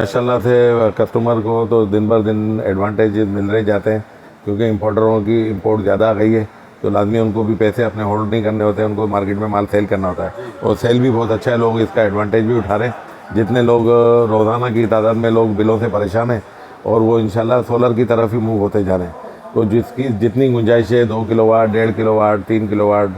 माशाल्लाह से कस्टमर को तो दिन भर दिन एडवांटेज मिल रहे जाते हैं, क्योंकि इंपोर्टरों की इंपोर्ट ज़्यादा आ गई है तो लाजमी उनको भी पैसे अपने होल्ड नहीं करने होते हैं, उनको मार्केट में माल सेल करना होता है और सेल भी बहुत अच्छा है। लोग इसका एडवांटेज भी उठा रहे हैं। जितने लोग रोज़ाना की तादाद में लोग बिलों से परेशान हैं और वो इंशाल्लाह सोलर की तरफ ही मूव होते जा रहे हैं। तो जिसकी जितनी गुंजाइश है 2 किलोवाट, 1.5 किलोवाट, 3 किलोवाट,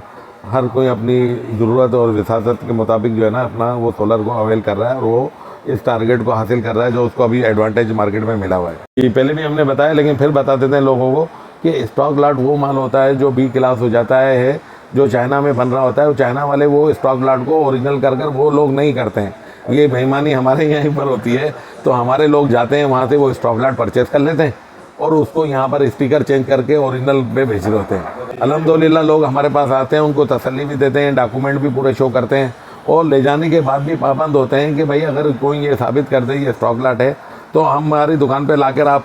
हर कोई अपनी ज़रूरत और विसासत के मुताबिक जो है ना अपना वो सोलर को अवेल कर रहा है और वो इस टारगेट को हासिल कर रहा है जो उसको अभी एडवांटेज मार्केट में मिला हुआ है। ये पहले भी हमने बताया, लेकिन फिर बता देते हैं लोगों को कि स्टॉक लॉट वो माल होता है जो बी क्लास हो जाता है, जो चाइना में बन रहा होता है। वो चाइना वाले वो स्टॉक लॉट को ओरिजिनल कर वो लोग नहीं करते हैं। ये बेईमानी हमारे यहीं पर होती है। तो हमारे लोग जाते हैं वहाँ से वो स्टॉक लॉट परचेज़ कर लेते हैं और उसको यहाँ पर स्टिकर चेंज करके ओरिजिनल पे भेज रहे होते हैं। अल्हम्दुलिल्लाह लोग हमारे पास आते हैं, उनको तसल्ली भी देते हैं, डॉक्यूमेंट भी पूरे शो करते हैं और ले जाने के बाद भी पाबंद होते हैं कि भाई अगर कोई ये साबित कर दे ये स्टॉक लॉट है तो हमारी दुकान पे लाकर आप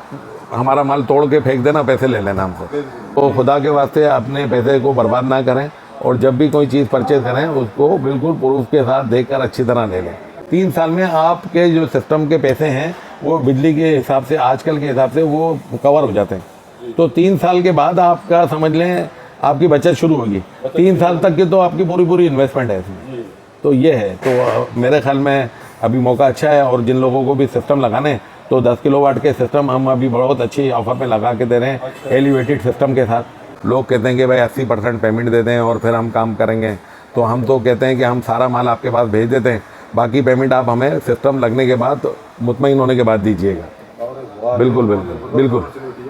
हमारा माल तोड़ के फेंक देना, पैसे ले लेना हमसे। तो खुदा के वास्ते अपने पैसे को बर्बाद ना करें और जब भी कोई चीज़ परचेज करें उसको बिल्कुल प्रूफ के साथ देखकर अच्छी तरह ले लें। 3 साल में आपके जो सिस्टम के पैसे हैं वो बिजली के हिसाब से, आजकल के हिसाब से वो कवर हो जाते हैं। तो 3 साल के बाद आपका समझ लें आपकी बचत शुरू होगी। 3 साल तक की तो आपकी पूरी इन्वेस्टमेंट है इसमें। तो ये है, तो मेरे ख्याल में अभी मौका अच्छा है। और जिन लोगों को भी सिस्टम लगाने तो 10 किलोवाट के सिस्टम हम अभी बहुत अच्छी ऑफर में लगा के दे रहे हैं, एलिवेटेड सिस्टम के साथ। लोग कहते हैं कि भाई 80% पेमेंट दे दें और फिर हम काम करेंगे। तो हम तो कहते हैं कि हम सारा माल आपके पास भेज देते हैं, बाकी पेमेंट आप हमें सिस्टम लगने के बाद मुतमईन होने के बाद दीजिएगा। बिल्कुल बिल्कुल बिल्कुल,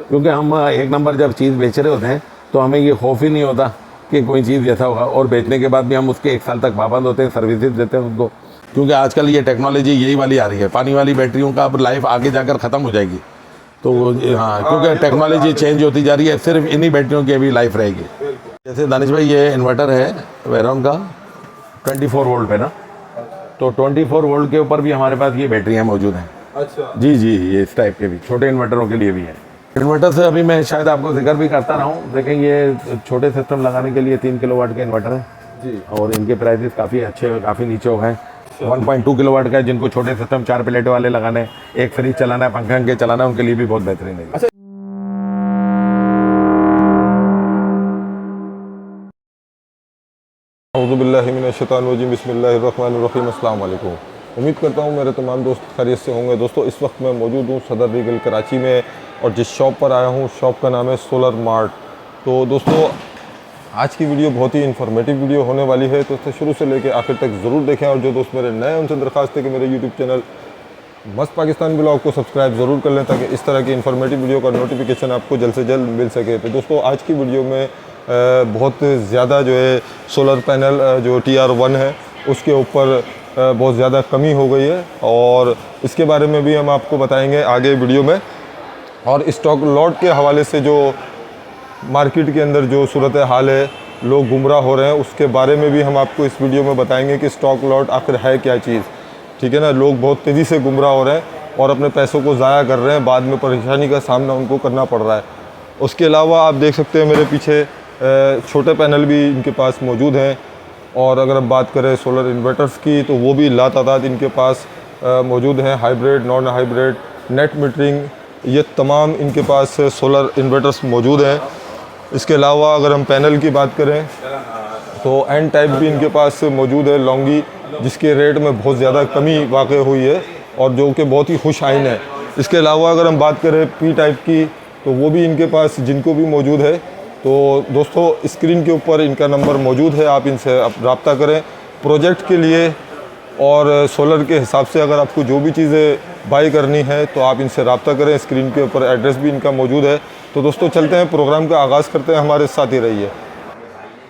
क्योंकि हम एक नंबर जब चीज़ बेच रहे होते हैं तो हमें ये खौफ ही नहीं होता कि कोई चीज़ ऐसा होगा। और बेचने के बाद भी हम उसके 1 साल तक पाबंद होते हैं, सर्विसेज देते हैं उनको, क्योंकि आजकल ये टेक्नोलॉजी यही वाली आ रही है। पानी वाली बैटरियों का अब लाइफ आगे जाकर ख़त्म हो जाएगी। तो हाँ, क्योंकि टेक्नोलॉजी चेंज होती जा रही है, सिर्फ इन्हीं बैटरियों की अभी लाइफ रहेगी। जैसे दानिश भाई ये इन्वर्टर है वेरॉन का 24 वोल्ट पे ना, तो 24 वोल्ट के ऊपर भी हमारे पास ये बैटरियाँ मौजूद हैं। अच्छा जी, ये इस टाइप के भी छोटे इन्वर्टरों के लिए भी है। इन्वर्टर से अभी मैं शायद आपको जिक्र भी करता रहा हूँ। देखें ये छोटे सिस्टम लगाने के लिए 3 किलोवाट के इन्वर्टर हैं जी, और इनके प्राइसेस काफ़ी अच्छे, काफ़ी नीचे हो गए। 1.2 किलोवाट का है, जिनको छोटे सिस्टम 4 प्लेट वाले लगाने, एक फ्रिज चलाना है, पंखा के चलाना है, उनके लिए भी बहुत बेहतरीन है। अच्छा औज़ुबिल्लाहि मिनश्शैतानिर्रजीम, बिस्मिल्लाहिर्रहमानिर्रहीम, अस्सलाम वालेकुम। उम्मीद करता हूँ मेरे तमाम दोस्त खैरियत से होंगे। दोस्तों इस वक्त मैं मौजूद हूँ सदर रीगल कराची में और जिस शॉप पर आया हूँ शॉप का नाम है सोलर मार्ट। तो दोस्तों आज की वीडियो बहुत ही इन्फॉर्मेटिव वीडियो होने वाली है, तो इसे शुरू से लेकर आखिर तक ज़रूर देखें। और जो दोस्त मेरे नए उनसे दरख्वास्त है कि मेरे यूट्यूब चैनल मस्त पाकिस्तान ब्लॉग को सब्सक्राइब ज़रूर कर लें ताकि इस तरह की इन्फॉर्मेटिव वीडियो का नोटिफिकेशन आपको जल्द से जल्द मिल सके। तो दोस्तों आज की वीडियो में बहुत ज़्यादा जो है सोलर पैनल जो TR1 है उसके ऊपर बहुत ज़्यादा कमी हो गई है और इसके बारे में भी हम आपको बताएंगे आगे वीडियो में। और स्टॉक लॉट के हवाले से जो मार्केट के अंदर जो सूरत हाल है, लोग गुमराह हो रहे हैं, उसके बारे में भी हम आपको इस वीडियो में बताएंगे कि स्टॉक लॉट आखिर है क्या चीज़। ठीक है ना, लोग बहुत तेज़ी से गुमराह हो रहे हैं और अपने पैसों को ज़ाया कर रहे हैं, बाद में परेशानी का सामना उनको करना पड़ रहा है। उसके अलावा आप देख सकते हैं मेरे पीछे छोटे पैनल भी इनके पास मौजूद हैं। और अगर हम बात करें सोलर इन्वर्टर्स की तो वो भी लातादाद इनके पास मौजूद हैं, hybrid, non hybrid, net metering, ये तमाम इनके पास सोलर इन्वर्टर्स मौजूद हैं। इसके अलावा अगर हम पैनल की बात करें तो एन टाइप भी इनके पास मौजूद है, लॉन्गी, जिसके रेट में बहुत ज़्यादा कमी वाक़ई हुई है और जो कि बहुत ही खुश आइन है। इसके अलावा अगर हम बात करें पी टाइप की तो वो भी इनके पास जिनको भी मौजूद है। तो दोस्तों स्क्रीन के ऊपर इनका नंबर मौजूद है, आप इनसे रब्ता करें प्रोजेक्ट के लिए और सोलर के हिसाब से। अगर आपको जो भी चीज़ें बाई करनी है तो आप इनसे रब्ता करें, स्क्रीन के ऊपर एड्रेस भी इनका मौजूद है। तो दोस्तों चलते हैं, प्रोग्राम का आगाज़ करते हैं, हमारे साथ ही रहिए।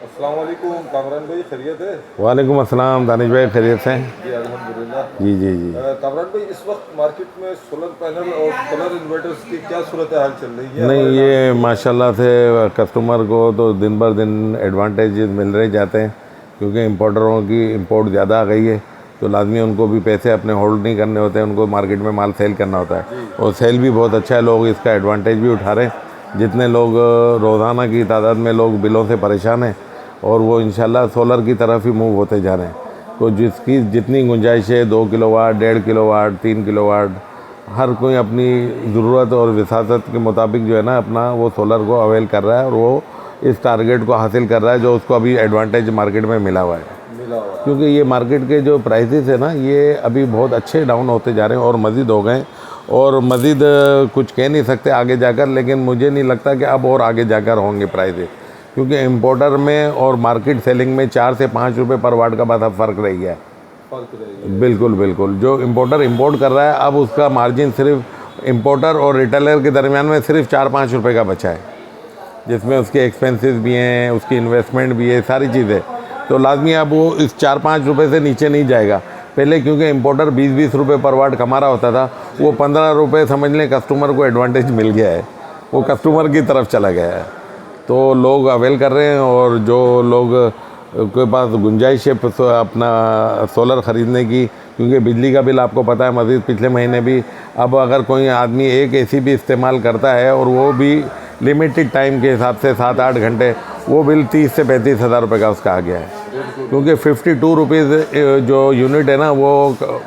अस्सलाम वालेकुम कामरान भाई, खैरियत है? वालेकुम अस्सलाम दानिश भाई, खैरियत से हैं? जी अल्हम्दुलिल्लाह। जी। कामरान भाई इस वक्त मार्केट में सोलर पैनल और सोलर इन्वर्टर्स की क्या सूरत हाल चल रही है? नहीं, ये माशाल्लाह से कस्टमर को तो दिन भर दिन एडवांटेज मिल रहे जाते हैं, क्योंकि इंपोर्टरों की इंपोर्ट ज़्यादा आ गई है तो लाजमी उनको भी पैसे अपने होल्ड नहीं करने होते हैं, उनको मार्केट में माल सेल करना होता है और सेल भी बहुत अच्छा है। लोग इसका एडवांटेज भी उठा रहे हैं। जितने लोग रोज़ाना की तादाद में लोग बिलों से परेशान हैं और वो इंशाल्लाह सोलर की तरफ ही मूव होते जा रहे हैं। तो जिसकी जितनी गुंजाइश है 2 किलोवाट, 1.5 किलोवाट, 3 किलोवाट, हर कोई अपनी ज़रूरत और विसासत के मुताबिक जो है ना अपना वो सोलर को अवेल कर रहा है और वो इस टारगेट को हासिल कर रहा है जो उसको अभी एडवांटेज मार्केट में मिला हुआ है। क्योंकि ये मार्केट के जो प्राइसेस है ना ये अभी बहुत अच्छे डाउन होते जा रहे हैं और मज़ीद हो गए और मज़ीद कुछ कह नहीं सकते आगे जाकर, लेकिन मुझे नहीं लगता कि अब और आगे जाकर होंगे प्राइसेस, क्योंकि इम्पोर्टर में और मार्केट सेलिंग में 4 से 5 रुपये पर वाट का बस अब फ़र्क रह गया है। बिल्कुल बिल्कुल, जो इम्पोर्टर इंपोर्ट कर रहा है अब उसका मार्जिन सिर्फ इम्पोर्टर और रिटेलर के दरमियान में सिर्फ 4-5 रुपये का बचा है, जिसमें उसके एक्सपेंसेस भी हैं, उसकी इन्वेस्टमेंट भी है, सारी चीज़ें। तो लाजमी अब वो इस 4-5 रुपये से नीचे नहीं जाएगा। पहले क्योंकि इंपोर्टर 20-20 रुपये पर वाट कमा रहा होता था, वो 15 रुपये समझ लें कस्टमर को एडवांटेज मिल गया है, वो कस्टमर की तरफ चला गया है। तो लोग अवेल कर रहे हैं और जो लोग के पास गुंजाइश है अपना सोलर ख़रीदने की, क्योंकि बिजली का बिल आपको पता है मज़ीद पिछले महीने भी, अब अगर कोई आदमी एक एसी भी इस्तेमाल करता है और वो भी लिमिटेड टाइम के हिसाब से 7-8 घंटे, वो बिल 30 से 35 हज़ार रुपये का उसका आ गया है। क्योंकि 52 रुपीज़ जो यूनिट है ना वो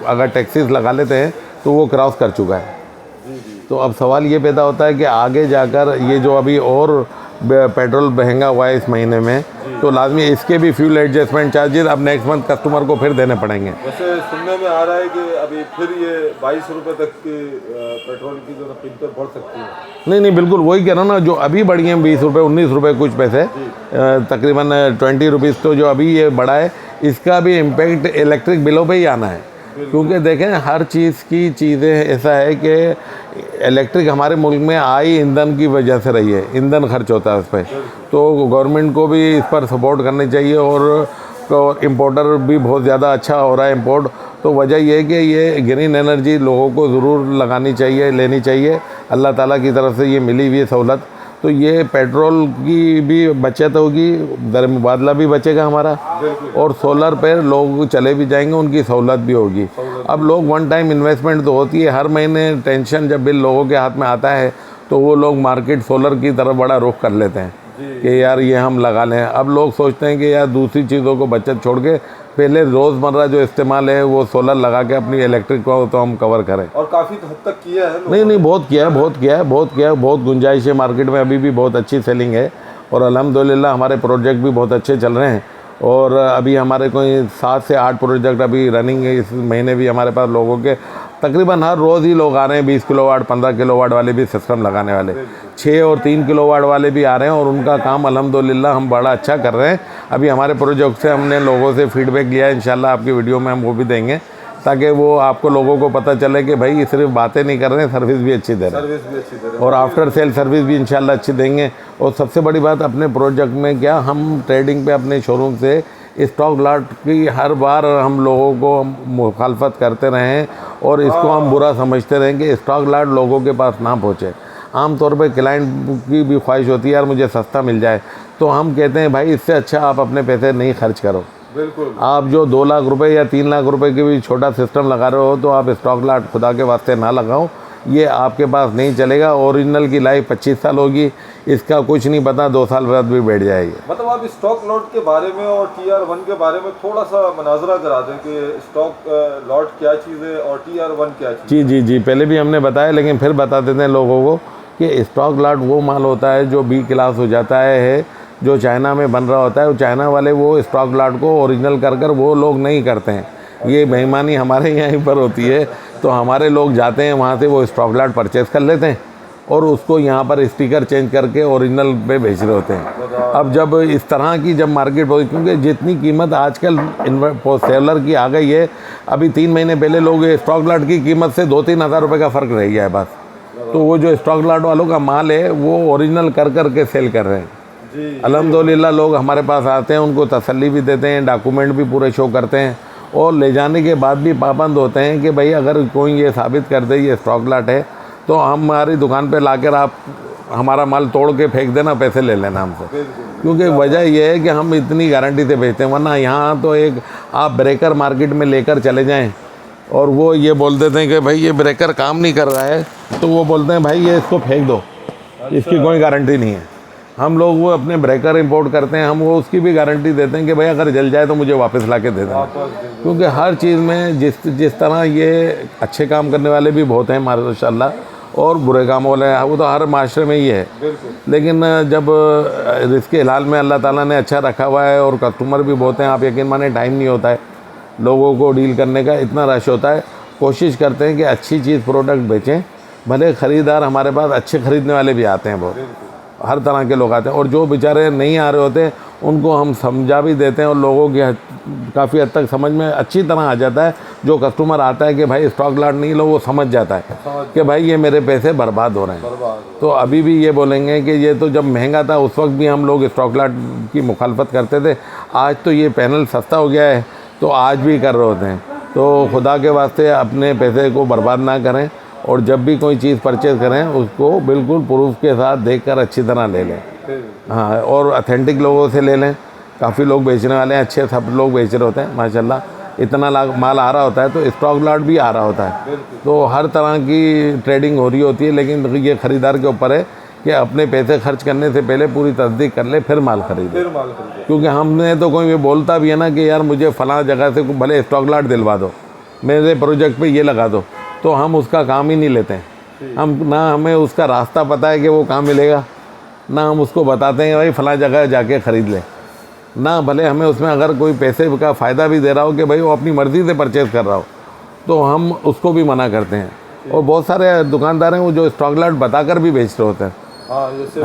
अगर टैक्सीज लगा लेते हैं तो वो क्रॉस कर चुका है। तो अब सवाल ये पैदा होता है कि आगे जाकर ये जो अभी और पेट्रोल महंगा हुआ है इस महीने में, तो लाजमी इसके भी फ्यूल एडजस्टमेंट चार्जेस अब नेक्स्ट मंथ कस्टमर को फिर देने पड़ेंगे। वैसे सुनने में आ रहा है कि अभी फिर ये 22 रुपये तक की पेट्रोल की जो कीमतें बढ़ सकती हैं। नहीं बिल्कुल वही कह रहा हूँ ना, जो अभी बढ़ी हैं 20 रुपये 19 रुपये कुछ पैसे, तकरीबन 20 रुपीज़ तो जो अभी ये बढ़ा है इसका भी इम्पेक्ट इलेक्ट्रिक बिलों पे ही आना है। क्योंकि देखें हर चीज़ की चीज़ें ऐसा है कि इलेक्ट्रिक हमारे मुल्क में आई ईंधन की वजह से रही है, ईंधन खर्च होता है उस पर, तो गवर्नमेंट को भी इस पर सपोर्ट करनी चाहिए। और इम्पोर्टर भी बहुत ज़्यादा अच्छा हो रहा है इम्पोर्ट, तो वजह यह है कि ये ग्रीन एनर्जी लोगों को ज़रूर लगानी चाहिए, लेनी चाहिए। अल्लाह ताला की तरफ से ये मिली हुई सहूलत, तो ये पेट्रोल की भी बचत होगी, दर मुबादला भी बचेगा हमारा, और सोलर पर लोग चले भी जाएंगे, उनकी सहूलत भी होगी। अब लोग वन टाइम इन्वेस्टमेंट तो होती है, हर महीने टेंशन जब बिल लोगों के हाथ में आता है तो वो लोग मार्केट सोलर की तरफ बड़ा रुख कर लेते हैं कि यार ये हम लगा लें। अब लोग सोचते हैं कि यार दूसरी चीज़ों को बचत छोड़ के पहले रोज़मर्रा जो इस्तेमाल है वो सोलर लगा के अपनी इलेक्ट्रिक को तो हम कवर करें। और काफ़ी हद तक किया है नहीं बहुत किया है, बहुत गुंजाइश है मार्केट में, अभी भी बहुत अच्छी सेलिंग है और अल्हम्दुलिल्लाह हमारे प्रोजेक्ट भी बहुत अच्छे चल रहे हैं। और अभी हमारे कोई 7 से 8 प्रोजेक्ट अभी रनिंग है, इस महीने भी हमारे पास लोगों के तकरीबन हर रोज़ ही लोग आ रहे हैं। 20 किलोवाट 15 किलोवाट वाले भी सिस्टम लगाने वाले, 6 और 3 किलोवाट वाले भी आ रहे हैं और उनका काम अल्हम्दुलिल्लाह हम बड़ा अच्छा कर रहे हैं। अभी हमारे प्रोजेक्ट से हमने लोगों से फीडबैक लिया है, इंशाल्लाह आपकी वीडियो में हम वो भी देंगे ताकि वो आपको लोगों को पता चले कि भाई सिर्फ बातें नहीं कर रहे हैं, सर्विस भी अच्छी दे रहे हैं और आफ्टर सेल सर्विस भी इंशाल्लाह अच्छी देंगे। और सबसे बड़ी बात अपने प्रोजेक्ट में क्या, हम ट्रेडिंग पे अपने शोरूम से स्टॉक लॉट की हर बार हम लोगों को मुखालफत करते रहें और इसको हम बुरा समझते रहें कि स्टॉक लॉट लोगों के पास ना पहुँचे। आम तौर पे क्लाइंट की भी ख्वाहिश होती है यार मुझे सस्ता मिल जाए, तो हम कहते हैं भाई इससे अच्छा आप अपने पैसे नहीं खर्च करो। बिल्कुल, आप जो 2 लाख रुपए या 3 लाख रुपए की भी छोटा सिस्टम लगा रहे हो तो आप स्टॉक लॉट खुदा के वास्ते ना लगाओ, ये आपके पास नहीं चलेगा। ओरिजिनल की लाइफ 25 साल होगी, इसका कुछ नहीं पता 2 साल बाद भी बैठ जाएगी। मतलब आप स्टॉक लॉट के बारे में और TR1 के बारे में थोड़ा सा मनाजरा करा दें कि स्टॉक लॉट क्या चीज़ है और TR1 क्या चीज़ है। जी पहले भी हमने बताया लेकिन फिर बता देते हैं लोगों को कि स्टॉक लॉट वो माल होता है जो B क्लास हो जाता है, जो चाइना में बन रहा होता है। चाइना वाले वो स्टॉक लॉट को ओरिजिनल कर वो लोग नहीं करते हैं, ये बेईमानी हमारे यहाँ पर होती है। तो हमारे लोग जाते हैं वहाँ से वो स्टॉक लॉट परचेज़ कर लेते हैं और उसको यहाँ पर स्टिकर चेंज करके ओरिजिनल पे बेच रहे होते हैं। अब जब इस तरह की जब मार्केट हो, क्योंकि जितनी कीमत आजकल सेलर की आ गई है, अभी 3 महीने पहले लोग स्टॉक लॉट की कीमत से 2-3 हज़ार रुपये का फ़र्क रह गया है बस। तो वो जो स्टॉक लॉट वालों का माल है वो ओरिजिनल कर के सेल कर रहे हैं। अल्हम्दुलिल्लाह लोग हमारे पास आते हैं, उनको तसल्ली भी देते हैं, डॉक्यूमेंट भी पूरे शो करते हैं और ले जाने के बाद भी पाबंद होते हैं कि भाई अगर कोई ये साबित कर दे ये स्टॉक लॉट है तो हमारी दुकान पे लाकर आप हमारा माल तोड़ के फेंक देना, पैसे ले लेना हमसे। क्योंकि वजह यह है कि हम इतनी गारंटी से बेचते हैं, वरना यहाँ तो एक आप ब्रेकर मार्केट में लेकर चले जाएँ और वो ये बोल देते हैं कि भाई ये ब्रेकर काम नहीं कर रहा है, तो वो बोलते हैं भाई ये इसको फेंक दो, इसकी कोई गारंटी नहीं है। हम लोग वो अपने ब्रेकर इंपोर्ट करते हैं, हम वो उसकी भी गारंटी देते हैं कि भाई अगर जल जाए तो मुझे वापस ला के दे देना। क्योंकि हर चीज़ में जिस तरह ये अच्छे काम करने वाले भी बहुत हैं माशाल्लाह, और बुरे काम वाले हैं, वो तो हर माशरे में ही है। लेकिन जब रिस्क हिलाल में अल्लाह ताला ने अच्छा रखा हुआ है और कस्टमर भी बहुत हैं, आप यकीन माने टाइम नहीं होता है लोगों को डील करने का, इतना रश होता है। कोशिश करते हैं कि अच्छी चीज़ प्रोडक्ट बेचें, भले ख़रीदार हमारे पास अच्छे ख़रीदने वाले भी आते हैं, बहुत हर तरह के लोग आते हैं, और जो बेचारे नहीं आ रहे होते उनको हम समझा भी देते हैं, और लोगों की काफ़ी हद तक समझ में अच्छी तरह आ जाता है। जो कस्टमर आता है कि भाई स्टॉक लॉट नहीं लो, वो समझ जाता है कि भाई ये मेरे पैसे बर्बाद हो रहे हैं। तो अभी भी ये बोलेंगे कि ये तो जब महंगा था उस वक्त भी हम लोग स्टॉक लॉट की मुखालफत करते थे, आज तो ये पैनल सस्ता हो गया है तो आज भी कर रहे होते हैं। तो खुदा के वास्ते अपने पैसे को बर्बाद ना करें, और जब भी कोई चीज़ परचेज़ करें उसको बिल्कुल प्रूफ के साथ देखकर अच्छी तरह ले लें। हाँ, और अथेंटिक लोगों से ले लें। काफ़ी लोग बेचने वाले हैं, अच्छे सब लोग बेच रहे होते हैं माशाल्लाह, इतना माल आ रहा होता है तो स्टॉक लॉट भी आ रहा होता है। तो हर तरह की ट्रेडिंग हो रही होती है, लेकिन ये ख़रीदार के ऊपर है कि अपने पैसे खर्च करने से पहले पूरी तस्दीक कर ले, फिर माल खरीदे। क्योंकि हमने तो कोई भी बोलता भी है ना कि यार मुझे फ़लाँ जगह से भले स्टॉक लॉट दिलवा दो, मेरे प्रोजेक्ट पे ये लगा दो, तो हम उसका काम ही नहीं लेते हैं। हम ना हमें उसका रास्ता पता है कि वो कहाँ मिलेगा, ना हम उसको बताते हैं भाई फ़लाँ जगह जाके ख़रीद ले, ना भले हमें उसमें अगर कोई पैसे का फ़ायदा भी दे रहा हो कि भाई वो अपनी मर्ज़ी से परचेज़ कर रहा हो, तो हम उसको भी मना करते हैं। और बहुत सारे दुकानदार हैं वो जो स्टॉक लॉट बताकर भी बेच रहे होते हैं।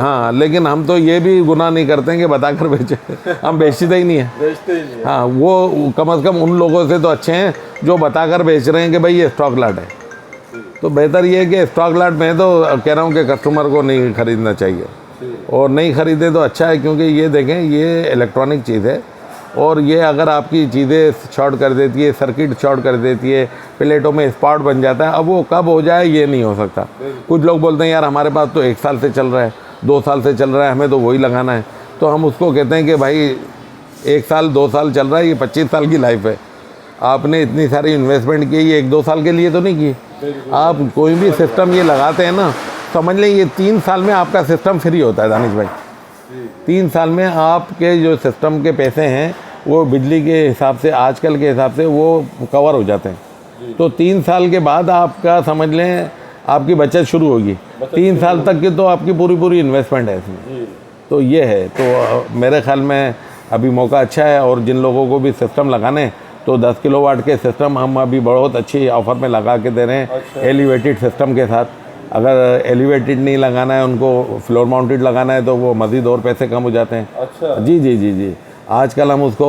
हाँ, लेकिन हम तो ये भी गुनाह नहीं करते हैं कि बताकर बेचे, हम बेचते ही नहीं है। हाँ, वो कम से कम उन लोगों से तो अच्छे हैं जो बताकर बेच रहे हैं कि भाई ये स्टॉक लॉट है। तो बेहतर ये है कि स्टॉक लॉट में तो कह रहा हूँ कि कस्टमर को नहीं ख़रीदना चाहिए, और नहीं ख़रीदे तो अच्छा है। क्योंकि ये देखें, ये इलेक्ट्रॉनिक चीज़ है, और ये अगर आपकी चीज़ें शॉर्ट कर देती है, सर्किट शॉर्ट कर देती है, प्लेटों में स्पॉट बन जाता है, अब वो कब हो जाए ये नहीं हो सकता। कुछ लोग बोलते हैं यार हमारे पास तो 1 साल से चल रहा है, 2 साल से चल रहा है, हमें तो वही लगाना है। तो हम उसको कहते हैं कि भाई 1 साल 2 साल चल रहा है, ये 25 साल की लाइफ है। आपने इतनी सारी इन्वेस्टमेंट की, ये 1-2 साल के लिए तो नहीं की। आप कोई भी सिस्टम ये लगाते हैं ना, समझ लें ये 3 साल में आपका सिस्टम फ्री होता है दानिश भाई। 3 साल में आपके जो सिस्टम के पैसे हैं वो बिजली के हिसाब से, आजकल के हिसाब से वो कवर हो जाते हैं। तो 3 साल के बाद आपका समझ लें आपकी बचत शुरू होगी। 3 साल तक की तो आपकी पूरी इन्वेस्टमेंट है इसमें। तो ये है, तो मेरे ख्याल में अभी मौका अच्छा है। और जिन लोगों को भी सिस्टम लगाने, तो 10 किलोवाट के सिस्टम हम अभी बहुत अच्छी ऑफ़र में लगा के दे रहे हैं, एलिवेटेड सिस्टम के साथ। अगर एलिवेटेड नहीं लगाना है, उनको फ्लोर माउंटेड लगाना है, तो वो मज़ीद और पैसे कम हो जाते हैं। अच्छा। जी। आजकल हम उसको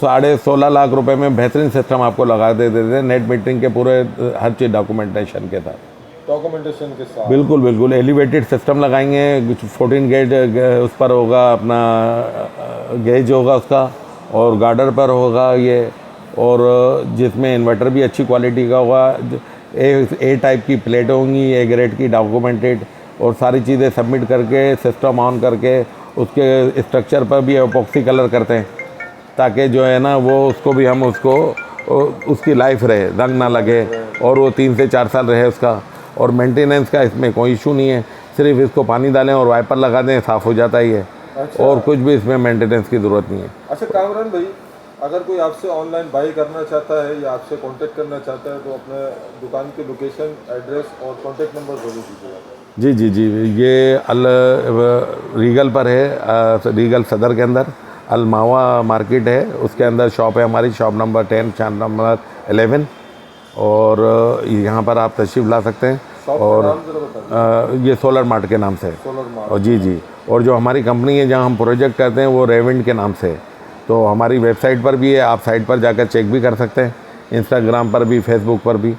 16.5 लाख रुपए में बेहतरीन सिस्टम आपको लगा दे देते हैं, नेट मीटरिंग के पूरे हर चीज़ डॉक्यूमेंटेशन के साथ। बिल्कुल एलिवेटेड सिस्टम लगाएंगे। 14 गेज उस पर होगा, अपना गेज होगा उसका, और गार्डर पर होगा ये, और जिसमें इन्वर्टर भी अच्छी क्वालिटी का होगा। ए टाइप की प्लेट होंगी, ए ग्रेड की डॉक्यूमेंटेड, और सारी चीज़ें सबमिट करके सिस्टम ऑन करके उसके स्ट्रक्चर पर भी एपॉक्सी कलर करते हैं, ताकि जो है ना वो उसको भी हम उसकी लाइफ रहे, रंग ना लगे, और वो 3 से 4 साल रहे उसका। और मेंटेनेंस का इसमें कोई इशू नहीं है, सिर्फ इसको पानी डालें और वाइपर लगा दें, साफ़ हो जाता ही है। अच्छा। और कुछ भी इसमें मेंटेनेंस की ज़रूरत नहीं है। अच्छा कामरान भाई, अगर कोई आपसे ऑनलाइन बाई करना चाहता है या आपसे कांटेक्ट करना चाहता है, तो अपने दुकान की लोकेशन, एड्रेस और कांटेक्ट नंबर ज़रूर दीजिएगा। जी, ये रीगल पर है, रीगल सदर के अंदर अलमावा मार्केट है, उसके अंदर शॉप है हमारी, शॉप नंबर 10, चार नंबर 11, और यहाँ पर आप तशरीफ़ ला सकते हैं। और ये सोलर मार्ट के नाम से है। और जी, और जो हमारी कंपनी है जहाँ हम प्रोजेक्ट करते हैं वो रेवेंट के नाम से है। तो हमारी वेबसाइट पर भी है, आप साइट पर जाकर चेक भी कर सकते हैं, इंस्टाग्राम पर भी, फेसबुक पर भी।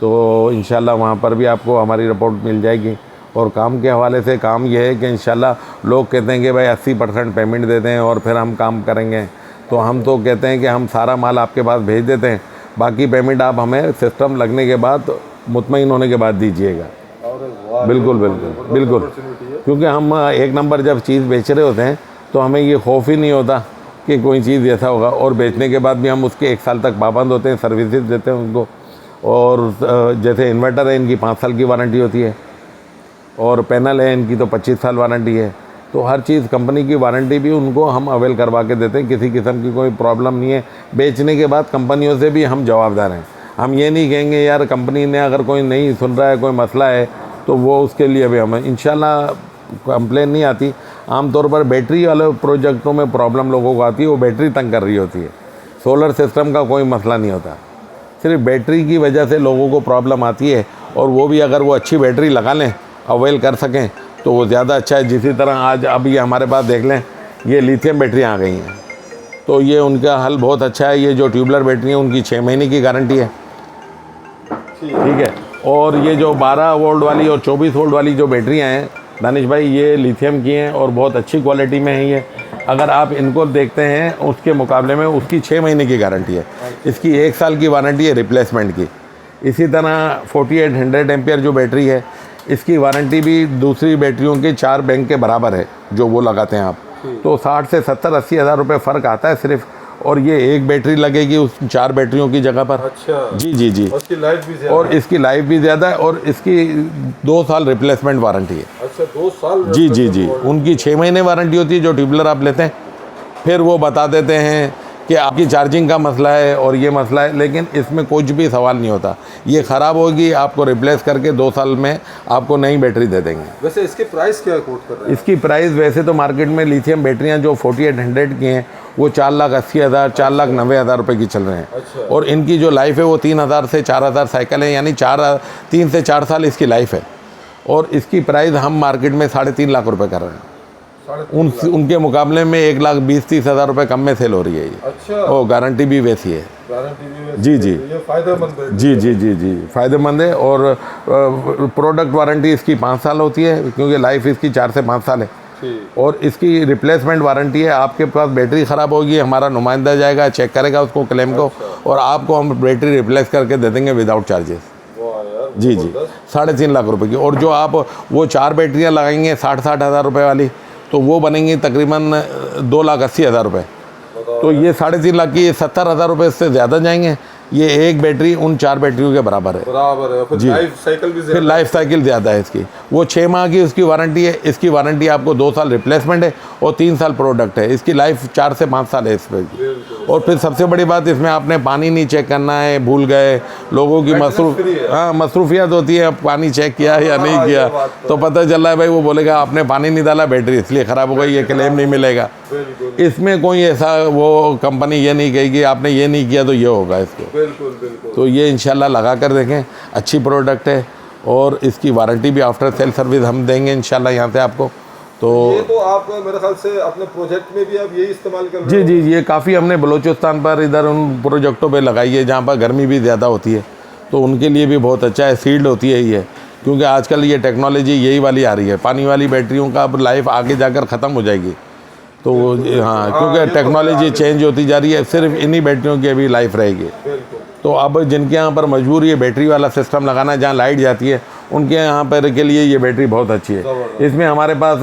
तो इंशाल्लाह वहाँ पर भी आपको हमारी रिपोर्ट मिल जाएगी। और काम के हवाले से काम ये है कि इंशाल्लाह लोग कहते हैं कि भाई 80% पेमेंट दे दें और फिर हम काम करेंगे, तो हम तो कहते हैं कि हम सारा माल आपके पास भेज देते हैं, बाकी पेमेंट आप हमें सिस्टम लगने के बाद मुतमईन होने के बाद दीजिएगा। बिल्कुल, क्योंकि हम एक नंबर जब चीज़ बेच रहे होते हैं तो हमें ये खौफ ही नहीं होता कि कोई चीज़ ऐसा होगा। और बेचने के बाद भी हम उसके 1 साल तक पाबंद होते हैं, सर्विसेज देते हैं उनको। और जैसे इन्वर्टर है, इनकी 5 साल की वारंटी होती है, और पैनल है इनकी तो 25 साल वारंटी है। तो हर चीज़ कंपनी की वारंटी भी उनको हम अवेल करवा के देते हैं, किसी किस्म की कोई प्रॉब्लम नहीं है। बेचने के बाद कंपनियों से भी हम जवाबदार हैं। हम ये नहीं कहेंगे यार कंपनी ने अगर कोई नहीं सुन रहा है, कोई मसला है तो वो उसके लिए भी हमें इंशाल्लाह कंप्लेन नहीं आती। आमतौर पर बैटरी वाले प्रोजेक्टों में प्रॉब्लम लोगों को आती है, वो बैटरी तंग कर रही होती है। सोलर सिस्टम का कोई मसला नहीं होता, सिर्फ बैटरी की वजह से लोगों को प्रॉब्लम आती है। और वो भी अगर वो अच्छी बैटरी लगा लें, अवेल कर सकें तो वो ज़्यादा अच्छा है। जिसी तरह आज अब ये हमारे पास देख लें, ये लिथियम बैटरी आ गई हैं, तो ये उनका हल बहुत अच्छा है। ये जो ट्यूबलर बैटरी है उनकी 6 महीने की गारंटी है, ठीक है। और ये जो 12 वोल्ट वाली और 24 वोल्ट वाली जो बैटरियाँ हैं दानिश भाई, ये लिथियम की हैं और बहुत अच्छी क्वालिटी में है ये। अगर आप इनको देखते हैं उसके मुकाबले में उसकी 6 महीने की गारंटी है, इसकी 1 साल की वारंटी है रिप्लेसमेंट की। इसी तरह 4800 एम्पियर जो बैटरी है, इसकी वारंटी भी दूसरी बैटरियों के 4 बैंक के बराबर है जो वो लगाते हैं आप। तो 60 से 70-80 हज़ार रुपये फ़र्क आता है सिर्फ। और ये एक बैटरी लगेगी उस 4 बैटरियों की जगह पर। अच्छा जी जी जी। और इसकी लाइफ भी ज़्यादा और इसकी लाइफ भी ज़्यादा है और इसकी 2 साल रिप्लेसमेंट वारंटी है। अच्छा 2 साल जी जी जी। उनकी 6 महीने वारंटी होती है जो ट्यूबलर आप लेते हैं। फिर वो बता देते हैं कि आपकी चार्जिंग का मसला है और ये मसला है, लेकिन इसमें कुछ भी सवाल नहीं होता। ये ख़राब होगी, आपको रिप्लेस करके 2 साल में आपको नई बैटरी दे देंगे। वैसे इसके प्राइस क्या कोट कर रहे हैं? इसकी प्राइस वैसे तो मार्केट में लिथियम बैटरियां जो 4800 की हैं वो 4,80,000 4,90,000 रुपये की चल रहे हैं। अच्छा। और इनकी जो लाइफ है वो 3000 से 4000 साइकिल है, यानी 3 से 4 साल इसकी लाइफ है। और इसकी प्राइस हम मार्केट में 3.5 लाख रुपये कर रहे हैं। उनके मुकाबले में 1,20,30 हज़ार रुपये कम में सेल हो रही है ये। अच्छा। और गारंटी भी वैसी है। गारंटी भी वैसी जी जी। है, ये फायदेमंद है। जी जी जी जी, फ़ायदेमंद है। और प्रोडक्ट वारंटी इसकी 5 साल होती है, क्योंकि लाइफ इसकी 4 से 5 साल है। ठीक। और इसकी रिप्लेसमेंट वारंटी है। आपके पास बैटरी ख़राब होगी, हमारा नुमाइंदा जाएगा, चेक करेगा उसको, क्लेम को, और आपको हम बैटरी रिप्लेस करके दे देंगे विदाउट चार्जेस। वाह यार, जी जी, 3.5 लाख रुपए की। और जो आप वो 4 बैटरियाँ लगाएंगे 60-60 हज़ार रुपये वाली, तो वो बनेंगी तकरीबन 2,80,000 रुपये। तो ये 3.5 लाख की 70 हज़ार रुपये इससे ज़्यादा जाएंगे। ये एक बैटरी उन 4 बैटरियों के बराबर है। बराबर है। फिर लाइफ साइकिल भी फिर लाइफ साइकिल ज़्यादा है इसकी। वो 6 माह की उसकी वारंटी है, इसकी वारंटी आपको 2 साल रिप्लेसमेंट है और 3 साल प्रोडक्ट है। इसकी लाइफ 4 से 5 साल है इस पर। और फिर सबसे बड़ी बात, इसमें आपने पानी नहीं चेक करना है, भूल गए लोगों की मसरूफियत होती है, पानी चेक किया या नहीं किया तो पता चल रहा है भाई वो बोलेगा आपने पानी नहीं डाला, बैटरी इसलिए ख़राब हो गई, ये क्लेम नहीं मिलेगा। इसमें कोई ऐसा वो कंपनी ये नहीं कहेगी आपने ये नहीं किया तो ये होगा इसको। बिल्कुल बिल्कुल। तो ये इंशाल्लाह लगा कर देखें, अच्छी प्रोडक्ट है। और इसकी वारंटी भी आफ्टर सेल सर्विस हम देंगे इंशाल्लाह यहाँ से आपको। तो ये तो आप मेरे ख्याल से अपने प्रोजेक्ट में भी आप यही इस्तेमाल कर रहे जी हो? जी, ये काफ़ी हमने बलूचिस्तान पर इधर उन प्रोजेक्टों पे लगाई है जहाँ पर गर्मी भी ज़्यादा होती है, तो उनके लिए भी बहुत अच्छा है। सील्ड होती है ये, क्योंकि आजकल ये टेक्नोलॉजी यही वाली आ रही है। पानी वाली बैटरियों का अब लाइफ आगे जाकर ख़त्म हो जाएगी। तो हाँ, क्योंकि टेक्नोलॉजी चेंज होती जा रही है, सिर्फ इन्हीं बैटरियों की अभी लाइफ रहेगी। तो अब जिनके यहाँ पर मजबूरी है बैटरी वाला सिस्टम लगाना, जहाँ लाइट जाती है, उनके यहाँ पर के लिए ये बैटरी बहुत अच्छी है। इसमें हमारे पास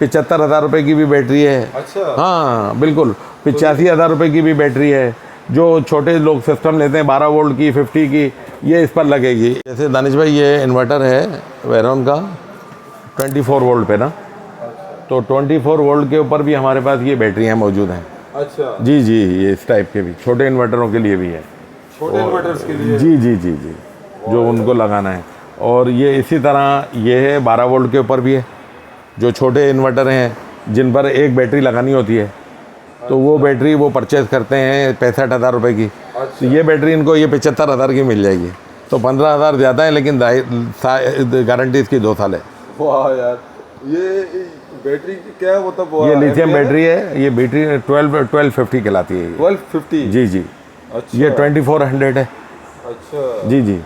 75 हज़ार रुपये की भी बैटरी है। अच्छा। हाँ बिल्कुल, 85 हज़ार रुपये की भी बैटरी है। जो छोटे लोग सिस्टम लेते हैं 12 वोल्ट की, 50 की, ये इस पर लगेगी। जैसे दानिश भाई ये इन्वर्टर है वेरॉन का 24 वोल्ट पे ना, तो 24 वोल्ट के ऊपर भी हमारे पास ये बैटरियाँ मौजूद हैं। अच्छा जी जी, ये इस टाइप के भी छोटे इन्वर्टरों के लिए भी है। छोटे इन्वर्टर्स के लिए? जी जी जी जी, जो उनको लगाना है। और ये इसी तरह ये है 12 वोल्ट के ऊपर भी है। जो छोटे इन्वर्टर हैं जिन पर एक बैटरी लगानी होती है, तो वो बैटरी वो परचेज़ करते हैं 65 हज़ार रुपये की। तो ये बैटरी इनको ये 75 हज़ार की मिल जाएगी। तो 15 हज़ार ज़्यादा है, लेकिन गारंटी इसकी 2 साल है। वाह यार, ये बैटरी क्या है मतलब? ये लिथियम बैटरी है। ये बैटरी 1250 कहलाती है। 1250? जी जी। अच्छा। ये 2400 है। अच्छा जी जी।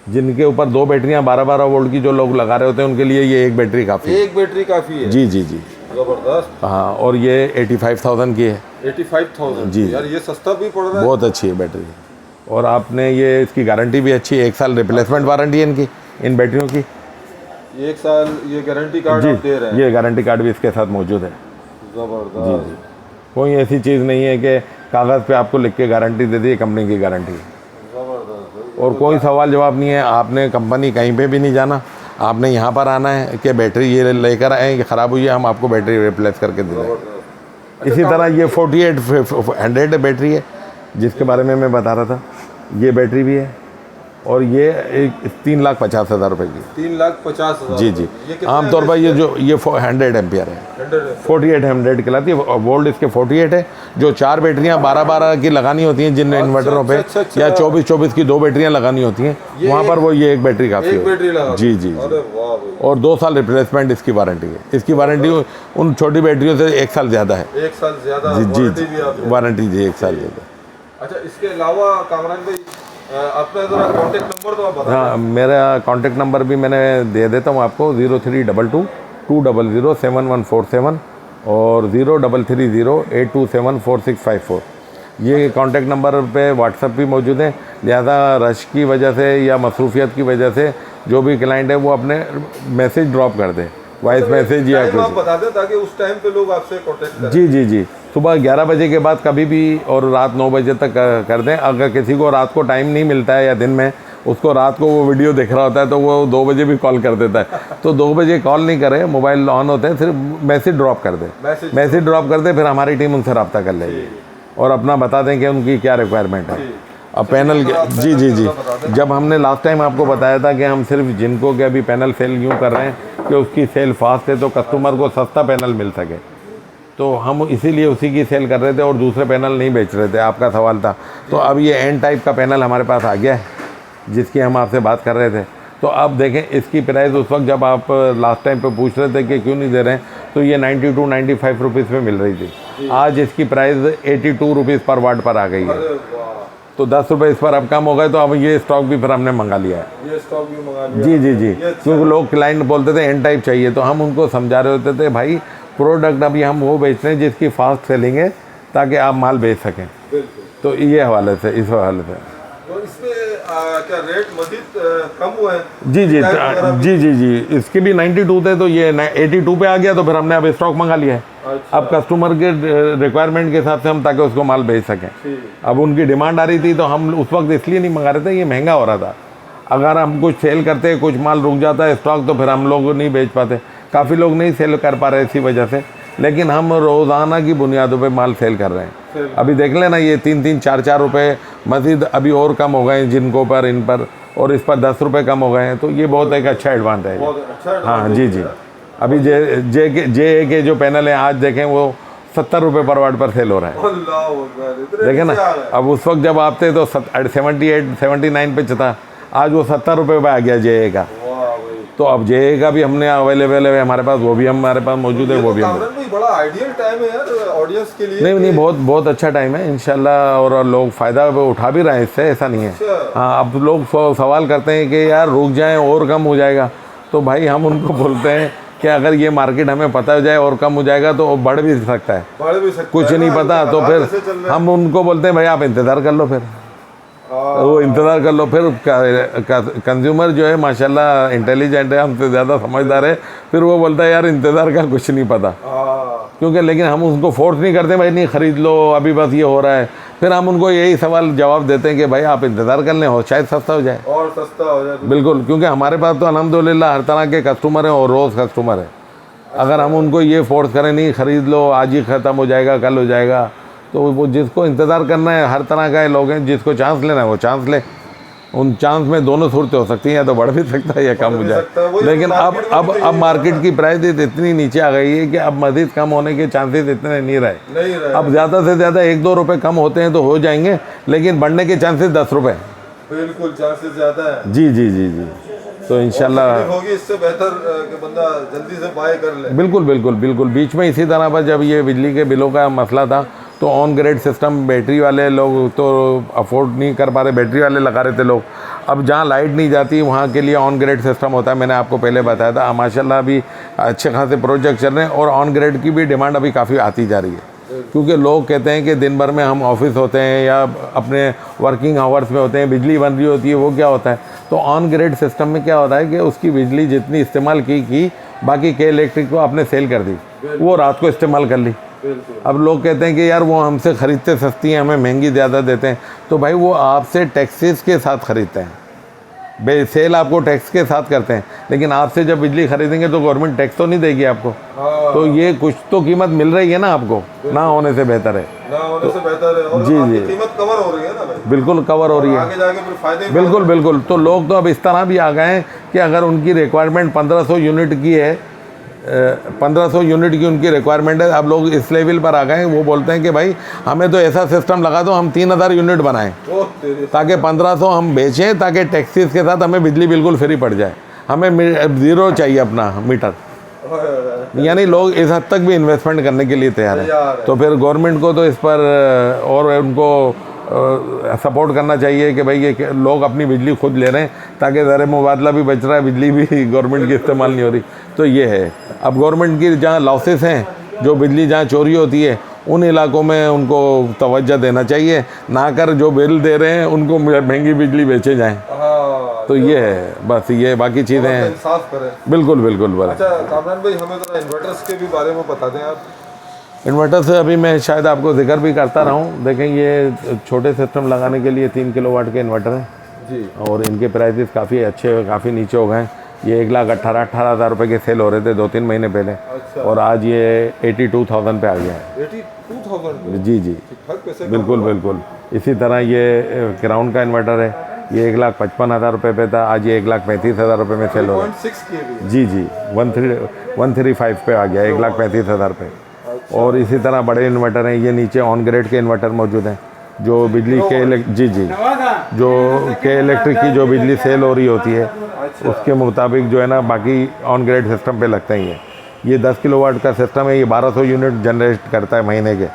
जिनके ऊपर 2 बैटरियां 12-12 वोल्ट की जो लोग लगा रहे होते हैं उनके लिए ये एक बैटरी काफ़ी है। एक बैटरी काफ़ी है? जी जी जी, ज़बरदस्त। हाँ। और ये 85,000 की है। 85,000? जी। यार ये सस्ता भी पड़ रहा है। बहुत अच्छी है बैटरी। और आपने ये इसकी गारंटी भी अच्छी है, 1 साल रिप्लेसमेंट वारंटी है इनकी, इन बैटरियों की। 1 साल ये गारंटी कार्ड आप दे रहे हैं? ये गारंटी कार्ड भी इसके साथ मौजूद है। ज़बरदस्त। जी। कोई ऐसी चीज़ नहीं है कि कागज़ पे आपको लिख के गारंटी दे दी, कंपनी की गारंटी है। और कोई सवाल जवाब नहीं है, आपने कंपनी कहीं पे भी नहीं जाना। आपने यहाँ पर आना है कि बैटरी ये लेकर आए कि ख़राब हुई है, हम आपको बैटरी रिप्लेस करके दे दें। इसी तरह ये 4800 बैटरी है जिसके बारे में मैं बता रहा था, ये बैटरी भी है और ये 3,50,000 रुपये की। 3,50,000 जी जी। आमतौर पर ये 100 एम्पियर है, 4800 कहलाती है। वोल्ट इसके 48 है। जो 4 बैटरियाँ 12-12 की लगानी होती हैं जिन इन्वर्टरों पे, या 24-24 की 2 बैटरियाँ लगानी होती हैं, वहाँ पर वो ये एक बैटरी काफ़ी है। जी जी। और 2 साल रिप्लेसमेंट इसकी वारंटी है। इसकी वारंटी उन छोटी बैटरियों से 1 साल ज़्यादा है। 1 साल ज़्यादा जी जी, वारंटी जी 1 साल ज़्यादा। अच्छा, इसके अलावा कामरान भाई अपना ज़रा कॉन्टेक्ट नंबर तो आप बता। हाँ, मेरा कॉन्टेक्ट नंबर भी मैंने दे देता हूँ आपको, 0322-200-7147 और 0330-827-4654। ये कॉन्टेक्ट नंबर पे व्हाट्सएप भी मौजूद है। लिहाजा रश की वजह से या मसरूफियत की वजह से जो भी क्लाइंट है वो अपने मैसेज ड्रॉप कर दे, वॉइस मैसेज या कुछ। आप बता दें ताकि उस टाइम पे लोग आपसे कॉन्टेक्ट करें। जी जी जी। सुबह 11 बजे के बाद कभी भी और रात 9 बजे तक कर दें। अगर किसी को रात को टाइम नहीं मिलता है या दिन में, उसको रात को वो वीडियो देख रहा होता है तो वो 2 बजे भी कॉल कर देता है, तो 2 बजे कॉल नहीं करें, मोबाइल ऑन होते हैं, सिर्फ मैसेज ड्रॉप कर दें। मैसेज ड्रॉप कर दें, फिर हमारी टीम उनसे रब्ता कर लेगी और अपना बता दें कि उनकी क्या रिक्वायरमेंट है। अब पैनल जी जी जी, जब हमने लास्ट टाइम आपको बताया था कि हम सिर्फ जिनको के अभी पैनल सेल यूँ कर रहे हैं कि उसकी सेल फास्ट है तो कस्टमर को सस्ता पैनल मिल सके, तो हम इसीलिए उसी की सेल कर रहे थे और दूसरे पैनल नहीं बेच रहे थे। आपका सवाल था, तो अब ये एन टाइप का पैनल हमारे पास आ गया है जिसकी हम आपसे बात कर रहे थे। तो अब देखें इसकी प्राइस उस वक्त जब आप लास्ट टाइम पे पूछ रहे थे कि क्यों नहीं दे रहे हैं, तो ये 92-95 रुपीज़ में मिल रही थी। आज इसकी प्राइस 82 रुपीज़ पर वाट पर आ गई है, तो 10 रुपये इस पर अब कम हो गए। तो अब ये स्टॉक भी फिर हमने मंगा लिया है। ये स्टॉक भी मंगा लिया। जी जी जी, क्योंकि लोग क्लाइंट बोलते थे एन टाइप चाहिए, तो हम उनको समझा रहे होते थे भाई प्रोडक्ट अभी हम वो बेच रहे हैं जिसकी फास्ट सेलिंग है ताकि आप माल बेच सकें। तो ये हवाले से, इस हवाले से तो इसमें क्या रेट मजीद कम हुआ है? जी जी जी जी जी। इसके भी 92 थे, तो ये 82 पे आ गया, तो फिर हमने अब स्टॉक मंगा लिया है। अच्छा। अब कस्टमर के रिक्वायरमेंट के हिसाब से हम ताकि उसको माल बेच सकें। अब उनकी डिमांड आ रही थी तो हम उस वक्त इसलिए नहीं मंगा रहे थे, ये महंगा हो रहा था। अगर हम कुछ सेल करते, कुछ माल रुक जाता है स्टॉक, तो फिर हम लोग नहीं बेच पाते। काफ़ी लोग नहीं सेल कर पा रहे इसी वजह से, लेकिन हम रोज़ाना की बुनियादों पे माल सेल कर रहे हैं। अभी देख लेना, ये 3-3, 4-4 रुपये मज़ीद अभी और कम हो गए हैं जिनको पर, इन पर, और इस पर 10 रुपये कम हो गए हैं, तो ये बहुत एक अच्छा एडवांटेज है। हाँ जी जी। अभी जे के जो पैनल हैं आज देखें वो 70 रुपये पर वाट पर सेल हो रहा है। देखें ना, अब उस वक्त जब आप थे तो 78-79 पे था, आज वो 70 रुपये पे आ गया जे का। तो अब जे का भी हमने अवेलेबल है हमारे पास, वो भी हमारे पास मौजूद है, वो भी हम। बड़ा आइडियल टाइम है यार ऑडियंस के लिए। नहीं, बहुत अच्छा टाइम है इंशाल्लाह, और लोग फ़ायदा उठा भी रहे हैं इससे, ऐसा नहीं है। हाँ, अब लोग सवाल करते हैं कि यार रुक जाएं और कम हो जाएगा, तो भाई हम उनको बोलते हैं कि अगर ये मार्केट हमें पता हो जाए और कम हो जाएगा तो बढ़ भी सकता है, कुछ नहीं पता, तो फिर हम उनको बोलते हैं भाई आप इंतज़ार कर लो, फिर वो इंतज़ार कर लो। फिर कंज्यूमर जो है माशाल्लाह इंटेलिजेंट है, हमसे ज़्यादा समझदार है, फिर वो बोलता है यार इंतज़ार का कुछ नहीं पता, क्योंकि लेकिन हम उसको फोर्स नहीं करते भाई नहीं ख़रीद लो अभी बस ये हो रहा है। फिर हम उनको यही सवाल जवाब देते हैं कि भाई आप इंतज़ार कर लें, हो शायद सस्ता हो जाए, और सस्ता हो जाए। बिल्कुल, क्योंकि हमारे पास तो अल्हम्दुलिल्लाह हर तरह के कस्टमर हैं और रोज़ कस्टमर है। अगर हम उनको ये फोर्स करें नहीं ख़रीद लो आज ही ख़त्म हो जाएगा, कल हो जाएगा, तो वो जिसको इंतज़ार करना है, हर तरह का लोग हैं, जिसको चांस लेना है वो चांस ले। उन चांस में दोनों सूरतें हो सकती हैं, या तो बढ़ भी सकता है या कम हो जाए। लेकिन अब मार्केट की प्राइस इतनी नीचे आ गई है कि अब मज़ीद कम होने के चांसेस इतने नहीं रहे। अब ज़्यादा से ज़्यादा 1-2 रुपये कम होते हैं तो हो जाएंगे, लेकिन बढ़ने के चांसेस 10 रुपये। बिल्कुल, चांसेस ज़्यादा है। जी जी जी जी। तो इंशाल्लाह होगी, इससे बेहतर कि बंदा जल्दी से बाय कर ले। बिल्कुल बिल्कुल बिल्कुल। बीच में इसी तरह पर जब ये बिजली के बिलों का मसला था तो ऑन ग्रेड सिस्टम बैटरी वाले लोग तो अफोर्ड नहीं कर पा रहे, बैटरी वाले लगा रहे थे लोग। अब जहाँ लाइट नहीं जाती वहाँ के लिए ऑन ग्रेड सिस्टम होता है, मैंने आपको पहले बताया था। माशाल्लाह अभी अच्छे खासे प्रोजेक्ट चल रहे हैं और ऑन ग्रेड की भी डिमांड अभी काफ़ी आती जा रही है, क्योंकि लोग कहते हैं कि दिन भर में हम ऑफिस होते हैं या अपने वर्किंग आवर्स में होते हैं, बिजली बन रही होती है, वो क्या होता है, तो ऑन ग्रेड सिस्टम में क्या होता है कि उसकी बिजली जितनी इस्तेमाल की बाकी के इलेक्ट्रिक को आपने सेल कर दी, वो रात को इस्तेमाल कर ली। अब लोग कहते हैं कि यार वो हमसे ख़रीदते सस्ती हैं, हमें महंगी ज़्यादा देते हैं, तो भाई वो आपसे टैक्सेस के साथ ख़रीदते हैं। सेल आपको टैक्स के साथ करते हैं, लेकिन आपसे जब बिजली खरीदेंगे तो गवर्नमेंट टैक्स तो नहीं देगी आपको। तो ये कुछ तो कीमत मिल रही है ना आपको, ना होने से बेहतर है। ना होने से बेहतर है और जी, आपकी जी। कीमत कवर हो रही है ना भाई, बिल्कुल कवर हो रही है, आगे जाके फिर फायदे बिल्कुल बिल्कुल। तो लोग तो अब इस तरह भी आ गए हैं कि अगर उनकी रिक्वायरमेंट 1500 यूनिट की है, 1500 यूनिट की उनकी रिक्वायरमेंट है, अब लोग इस लेवल पर आ गए हैं, वो बोलते हैं कि भाई हमें तो ऐसा सिस्टम लगा दो हम 3000 यूनिट बनाएं, ताकि 1500 हम बेचें, ताकि टैक्सीज के साथ हमें बिजली बिल्कुल फ्री पड़ जाए, हमें ज़ीरो चाहिए अपना मीटर। यानी लोग इस हद तक भी इन्वेस्टमेंट करने के लिए तैयार है। तो फिर गवर्नमेंट को तो इस पर और उनको सपोर्ट करना चाहिए कि भाई ये लोग अपनी बिजली खुद ले रहे हैं, ताकि ज़र मुबादला भी बच रहा है, बिजली भी गवर्नमेंट की इस्तेमाल नहीं हो रही। तो ये है, अब गवर्नमेंट की जहाँ लॉसेस हैं, जो बिजली जहाँ चोरी होती है, उन इलाकों में उनको तवज्जो देना चाहिए, ना कर जो बिल दे रहे हैं उनको महंगी बिजली बेचे जाएँ। तो ये है बस, ये बाकी चीज़ें हैं। इंसाफ करें। बिल्कुल बिल्कुल बस। अच्छा कामरान भाई, हमें ज़रा इन्वर्टर्स के भी बारे में बता दें आप। इन्वर्टर से अभी मैं शायद आपको जिक्र भी करता रहा हूँ। देखें, ये छोटे सिस्टम लगाने के लिए 3 किलोवाट के इन्वर्टर हैं जी, और इनके प्राइसेस काफ़ी अच्छे, काफ़ी नीचे हो गए। ये 1,18,000 रुपये के सेल हो रहे थे 2-3 महीने पहले, अच्छा। और आज ये 82,000 पे आ गया है। 82,000 जी जी, ठीक-ठाक पैसे बिल्कुल बिल्कुल। इसी तरह ये क्राउन का इन्वर्टर है, ये 1,55,000 रुपये पे था, आज ये 1,35,000 रुपये में सेल हो रहा है। 0.6 kV। जी जी, 135 पे आ गया, 1,35,000 पे। और इसी तरह बड़े इन्वर्टर हैं, ये नीचे ऑन ग्रेड के इन्वर्टर मौजूद हैं, जो बिजली के जी जी, जो के इलेक्ट्रिक की जो बिजली सेल हो रही होती है उसके मुताबिक जो है ना, बाकी ऑन ग्रेड सिस्टम पे लगते हैं। ये 10 किलोवाट का सिस्टम है, ये 1200 यूनिट जनरेट करता है महीने के।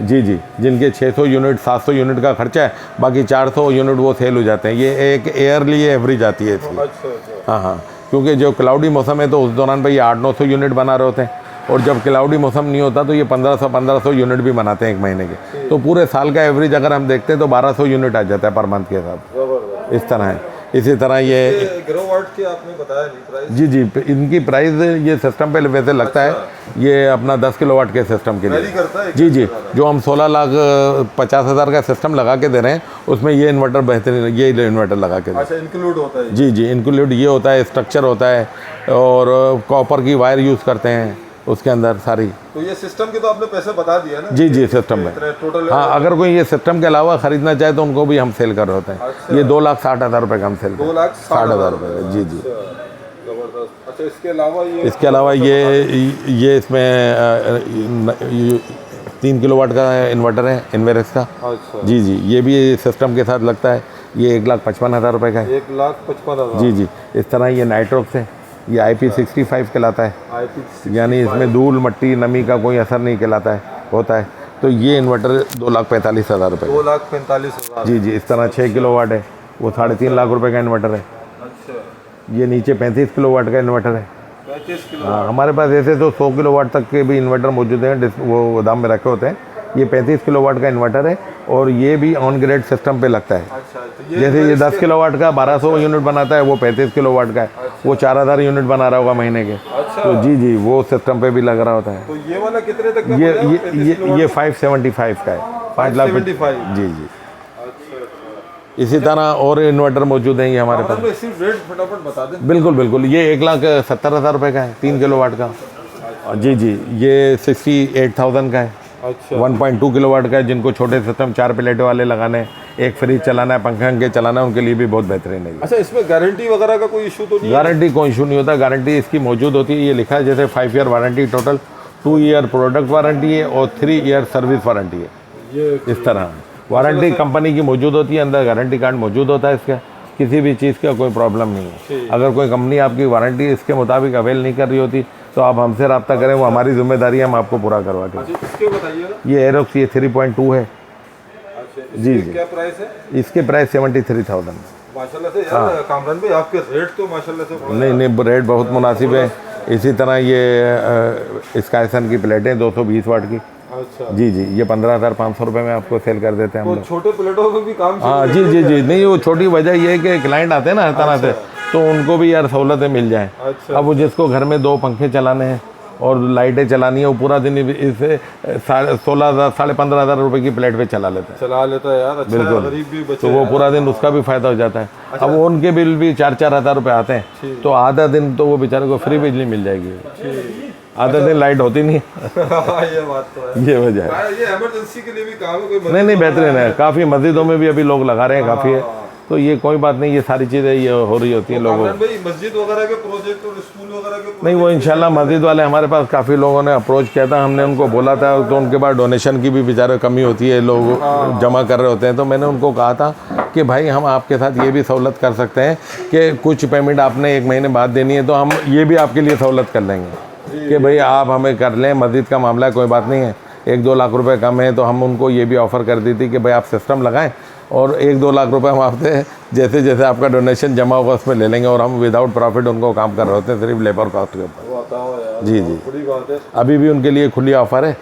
जी जी, जिनके 600 यूनिट 700 यूनिट का खर्चा है, बाकी 400 यूनिट वो सेल हो जाते हैं। ये एक ईयरली एवरेज आती है इसकी। अच्छा। हाँ हाँ, क्योंकि जो क्लाउडी मौसम है तो उस दौरान भाई 800-900 यूनिट बना रहे होते हैं, और जब क्लाउडी मौसम नहीं होता तो ये 1500 यूनिट भी बनाते हैं एक महीने के। तो पूरे साल का एवरेज अगर हम देखते हैं तो 1200 यूनिट आ जाता है पर मंथ के साथ। इस तरह है। इसी तरह ये किलोवाट की आपने बताया नहीं प्राइस। जी जी, इनकी प्राइस ये सिस्टम पे वैसे लगता है, ये अपना 10 किलोवाट के सिस्टम के लिए करता है। जी जी, जो हम 16,50,000 का सिस्टम लगा के दे रहे हैं उसमें ये इन्वर्टर बेहतरीन, ये इन्वर्टर लगा के अच्छा, इंक्लूड होता है। जी जी, इंक्लूड ये होता है, स्ट्रक्चर होता है, और कॉपर की वायर यूज़ करते हैं उसके अंदर सारी। तो ये सिस्टम के तो आपने पैसे बता दिया ना। जी जी, सिस्टम में टोटल। हाँ, अगर कोई ये सिस्टम के अलावा ख़रीदना चाहे तो उनको भी हम सेल कर रहे होते हैं। अच्छा। ये 2,60,000 रुपये का हम सेल कर 2,60,000 रुपये। जी जी। जबरदस्त। अच्छा, इसके अलावा इसके अलावा ये इसमें 3 किलोवाट का इन्वर्टर है इन्वेरेक्स का। अच्छा जी जी, ये भी सिस्टम के साथ लगता है, ये 1,55,000 रुपये का है। 1,55,000। जी जी, इस तरह ये नाइट्रोक्स है, ये IP65 कहलाता है, यानी इसमें धूल मट्टी नमी का कोई असर नहीं कहलाता है होता है। तो ये इन्वर्टर 2,45,000 रुपये। 2,45,000। जी जी, इस तरह 6 किलोवाट है, वो 3.5 लाख रुपए का इन्वर्टर है। अच्छा, ये नीचे 35 किलोवाट का इन्वर्टर है। 35 किलो। हाँ, हमारे पास ऐसे तो 100 किलोवाट तक के भी इन्वर्टर मौजूद हैं, वो गोदाम में रखे होते हैं। ये 35 किलोवाट का इन्वर्टर है, और ये भी ऑन ग्रेड सिस्टम पे लगता है। अच्छा, तो जैसे ये 10 किलोवाट का 1200 यूनिट बनाता है, वो 35 किलोवाट का है, वो 4,000 यूनिट बना रहा होगा महीने के। अच्छा। तो जी जी, वो सिस्टम पे भी लग रहा होता है। तो ये वाला कितने तक का ये पड़ेगा? ये 35 ये किलोवाट? ये 575 का है, 5,75,000। जी जी, अच्छा। इसी तरह और इन्वर्टर मौजूद हैं ये हमारे पास। इसी रेट फटाफट बता दें। बिल्कुल बिल्कुल, ये 1,70,000 रुपये का है, 3 किलोवाट का। जी जी, ये 68,000 का है। अच्छा। 1.2 किलोवाट का है, जिनको छोटे सिस्टम 4 प्लेटों वाले लगाने हैं, एक फ्रिज चलाना है, पंखे चलाना है, उनके लिए भी बहुत बेहतरीन है। अच्छा, इसमें गारंटी वगैरह का कोई इशू तो नहीं है? गारंटी कोई इशू नहीं होता, गारंटी इसकी मौजूद होती है। ये लिखा है जैसे 5 year warranty total, 2 year product warranty है और 3 ईयर सर्विस वारंटी है। ये इस तरह वारंटी कंपनी की मौजूद होती है, अंदर गारंटी कार्ड मौजूद होता है इसका, किसी भी चीज़ का कोई प्रॉब्लम नहीं है। अगर कोई कंपनी आपकी वारंटी इसके मुताबिक अवेल नहीं कर रही होती तो आप हमसे रब्ता करें, वो हमारी जिम्मेदारी है, हम आपको पूरा करवा के। अच्छा, इसके बताइएगा। ये एरोक्स, ये 3.2 है। अच्छा, जी इसकी जी, क्या प्राइस है? इसके प्राइस 73,000। माशाल्लाह से यार कामरान भाई, आपके रेट तो माशाल्लाह से बड़ा नहीं नहीं, रेट बहुत मुनासिब है। इसी तरह ये स्काईसन की प्लेटें 220 वाट की। अच्छा, जी जी, ये 15,500 रुपये में आपको सेल कर देते हैं हम तो लोग। छोटे प्लेटों में भी काम हाँ जी जी जी, नहीं वो छोटी वजह ये है कि क्लाइंट आते हैं ना हर तरह से, तो उनको भी यार सहूलतें मिल जाएं। अच्छा। अब वो जिसको घर में 2 पंखे चलाने हैं और लाइटें चलानी है, वो पूरा दिन इसे 16,000 साढ़े 15,000 रुपये की प्लेट पे चला लेते हैं। चला लेता है यार, अच्छा है, गरीब भी बचे तो वो पूरा दिन उसका भी फायदा हो जाता है। अब उनके बिल भी 4-4 हज़ार रुपये आते हैं, तो आधा दिन तो वो बेचारे को फ्री बिजली मिल जाएगी, आधा दिन लाइट होती नहीं ये बात तो है, ये वजह है। ये इमरजेंसी के लिए भी काम है, कोई नहीं बेहतरीन है, काफ़ी मस्जिदों में भी अभी लोग लगा रहे हैं काफ़ी है, तो ये कोई बात नहीं, ये सारी चीज़ें ये हो रही होती हैं लोगों को। भाई मस्जिद वगैरह के प्रोजेक्ट और स्कूल वगैरह के नहीं वो इंशाल्लाह मस्जिद वाले हमारे पास काफ़ी लोगों ने अप्रोच किया था, हमने उनको बोला था, तो उनके पास डोनेशन की भी बेचारे कमी होती है, लोग जमा कर रहे होते हैं, तो मैंने उनको कहा था कि भाई हम आपके साथ ये भी सहूलत कर सकते हैं कि कुछ पेमेंट आपने 1 महीने बाद देनी है, तो हम ये भी आपके लिए सहूलत कर लेंगे कि भाई आप हमें कर लें, मस्जिद का मामला है, कोई बात नहीं है, 1-2 लाख रुपए कम है, तो हम उनको ये भी ऑफ़र कर दी थी कि भाई आप सिस्टम लगाएं और 1-2 लाख रुपए हम आपसे जैसे जैसे आपका डोनेशन जमा होगा उसमें ले लेंगे, और हम विदाउट प्रॉफिट उनको काम कर रहे होते हैं, सिर्फ लेबर कॉस्ट के ऊपर। जी जी, बड़ी बात है। अभी भी उनके लिए खुली ऑफ़र है,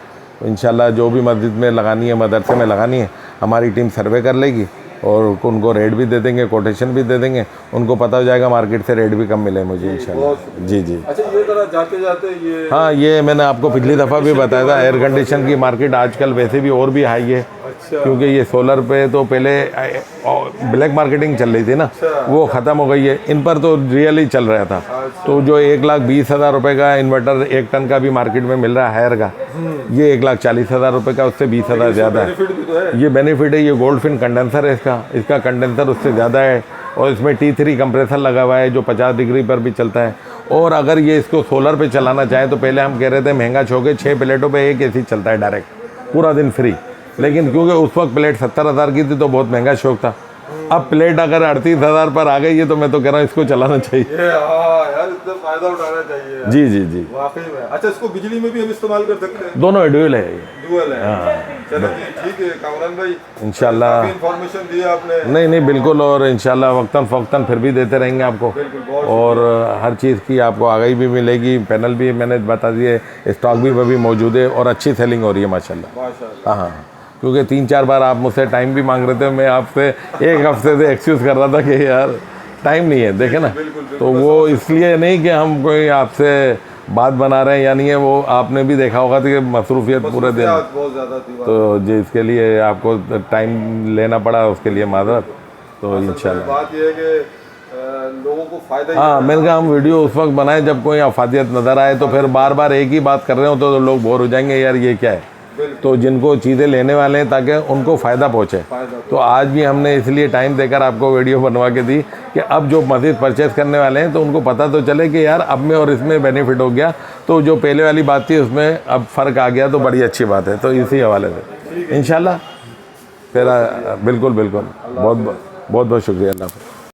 इंशाल्लाह जो भी मस्जिद में लगानी है, मदरसे में लगानी है, हमारी टीम सर्वे कर लेगी और उनको रेट भी दे देंगे, कोटेशन भी दे देंगे, उनको पता हो जाएगा मार्केट से रेट भी कम मिले मुझे इंशाल्लाह। जी जी। अच्छा ये जरा जाते जाते ये, हाँ ये मैंने आपको पिछली दफ़ा भी बताया था, एयर कंडीशन की मार्केट आजकल वैसे भी और भी हाई है, क्योंकि ये सोलर पे तो पहले ब्लैक मार्केटिंग चल रही थी ना, वो ख़त्म हो गई है, इन पर तो रियली चल रहा था। तो जो 1,20,000 रुपये का इन्वर्टर 1 टन का भी मार्केट में मिल रहा है हायर का, ये 1,40,000 रुपये का, उससे 20,000 ज़्यादा है। ये बेनिफिट है, ये गोल्डफिन कंडेंसर है इसका कंडेंसर उससे ज़्यादा है, और इसमें T3 कंप्रेसर लगा हुआ है जो 50 डिग्री पर भी चलता है। और अगर ये इसको सोलर पे चलाना चाहे तो पहले हम कह रहे थे महंगा छोके 6 प्लेटों पे एक AC चलता है डायरेक्ट पूरा दिन फ्री, लेकिन क्योंकि उस वक्त प्लेट 70,000 की थी तो बहुत महंगा शौक था। अब प्लेट अगर 38,000 पर आ गई है तो मैं तो कह रहा हूँ इसको चलाना चाहिए। यार इससे फायदा उठाना चाहिए यार। जी जी जी, वाकई में। अच्छा इसको बिजली में भी हम इस्तेमाल कर सकते हैं? दोनों ड्यूल है ये। ड्यूल है। चलो जी ठीक है कामरान भाई, इंशाल्लाह इन्फॉर्मेशन दी आपने। नहीं बिल्कुल, और इंशाल्लाह वक्तन फ़वक्तन फिर भी देते रहेंगे आपको, और हर चीज़ की आपको आगाही भी मिलेगी, पैनल भी मैंने बता दिए, स्टॉक भी अभी मौजूद है और अच्छी सेलिंग हो रही है माशाल्लाह। हाँ, क्योंकि 3-4 बार आप मुझसे टाइम भी मांग रहे थे, मैं आपसे 1 हफ्ते से एक्सक्यूज़ कर रहा था कि यार टाइम नहीं है, देखे ना, तो वो इसलिए नहीं कि हम कोई आपसे बात बना रहे हैं या नहीं है, वो आपने भी देखा होगा कि मसरूफियत पूरे दिन बहुत ज़्यादा थी, तो जिसके लिए आपको टाइम लेना पड़ा उसके लिए माजरत। तो इंशाल्लाह बात ये है कि लोगों को फायदा। हाँ मैंने कहा हम वीडियो उस वक्त बनाए जब कोई अफादियत नज़र आए, तो फिर बार बार एक ही बात कर रहे हो तो लोग बोर हो जाएंगे, यार ये क्या है। तो जिनको चीज़ें लेने वाले हैं ताकि उनको फ़ायदा पहुँचे, तो आज भी हमने इसलिए टाइम देकर आपको वीडियो बनवा के दी कि अब जो मज़ीद परचेज़ करने वाले हैं तो उनको पता तो चले कि यार अब में और इसमें बेनिफिट हो गया, तो जो पहले वाली बात थी उसमें अब फ़र्क आ गया, तो बड़ी अच्छी बात है। तो इसी हवाले से इंशाल्लाह फिर बिल्कुल बहुत बहुत शुक्रिया। अल्लाह।